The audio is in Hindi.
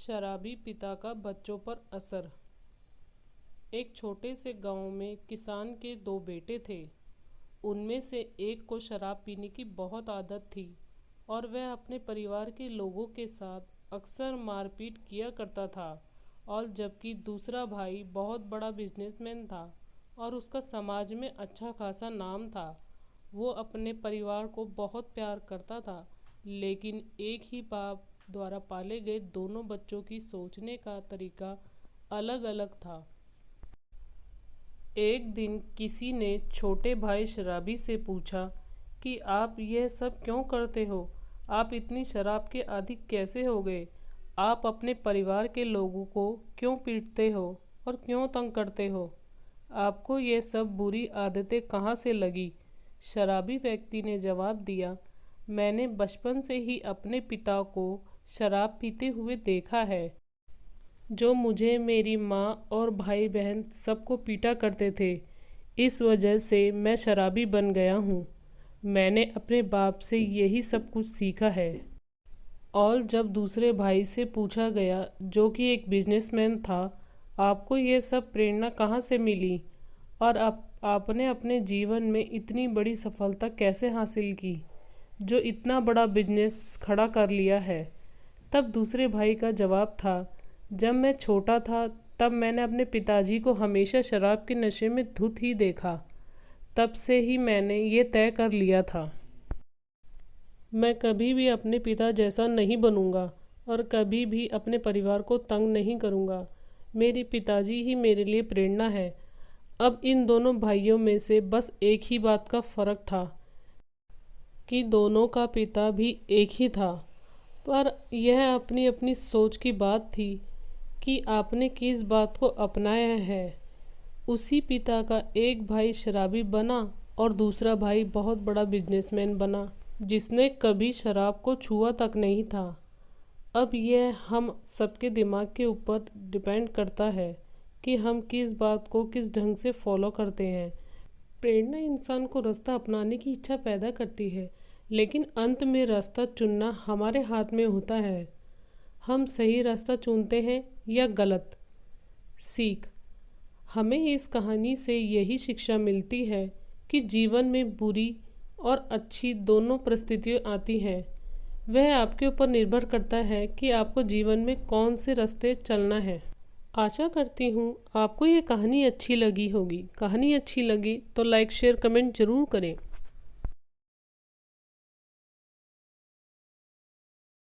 शराबी पिता का बच्चों पर असर। एक छोटे से गांव में किसान के दो बेटे थे। उनमें से एक को शराब पीने की बहुत आदत थी और वह अपने परिवार के लोगों के साथ अक्सर मारपीट किया करता था। और जबकि दूसरा भाई बहुत बड़ा बिजनेसमैन था और उसका समाज में अच्छा खासा नाम था। वो अपने परिवार को बहुत प्यार करता था, लेकिन एक ही बाप द्वारा पाले गए दोनों बच्चों की सोचने का तरीका अलग अलग था। एक दिन किसी ने छोटे भाई शराबी से पूछा कि आप यह सब क्यों करते हो? आप इतनी शराब के आदी कैसे हो गए? आप अपने परिवार के लोगों को क्यों पीटते हो और क्यों तंग करते हो? आपको ये सब बुरी आदतें कहाँ से लगी? शराबी व्यक्ति ने जवाब दिया, मैंने बचपन से ही अपने पिता को शराब पीते हुए देखा है, जो मुझे, मेरी माँ और भाई बहन सबको पीटा करते थे। इस वजह से मैं शराबी बन गया हूँ। मैंने अपने बाप से यही सब कुछ सीखा है। और जब दूसरे भाई से पूछा गया, जो कि एक बिजनेसमैन था, आपको ये सब प्रेरणा कहाँ से मिली और आपने अपने जीवन में इतनी बड़ी सफलता कैसे हासिल की, जो इतना बड़ा बिजनेस खड़ा कर लिया है? तब दूसरे भाई का जवाब था, जब मैं छोटा था तब मैंने अपने पिताजी को हमेशा शराब के नशे में धुत ही देखा। तब से ही मैंने ये तय कर लिया था, मैं कभी भी अपने पिता जैसा नहीं बनूंगा और कभी भी अपने परिवार को तंग नहीं करूंगा। मेरे पिताजी ही मेरे लिए प्रेरणा है। अब इन दोनों भाइयों में से बस एक ही बात का फ़र्क था कि दोनों का पिता भी एक ही था, पर यह अपनी अपनी सोच की बात थी कि आपने किस बात को अपनाया है। उसी पिता का एक भाई शराबी बना और दूसरा भाई बहुत बड़ा बिजनेसमैन बना, जिसने कभी शराब को छुआ तक नहीं था। अब यह हम सबके दिमाग के ऊपर डिपेंड करता है कि हम किस बात को किस ढंग से फॉलो करते हैं। प्रेरणा इंसान को रास्ता अपनाने की इच्छा पैदा करती है, लेकिन अंत में रास्ता चुनना हमारे हाथ में होता है। हम सही रास्ता चुनते हैं या गलत। सीख, हमें इस कहानी से यही शिक्षा मिलती है कि जीवन में बुरी और अच्छी दोनों परिस्थितियाँ आती हैं। वह आपके ऊपर निर्भर करता है कि आपको जीवन में कौन से रास्ते चलना है। आशा करती हूँ आपको ये कहानी अच्छी लगी होगी। कहानी अच्छी लगी तो लाइक शेयर कमेंट ज़रूर करें।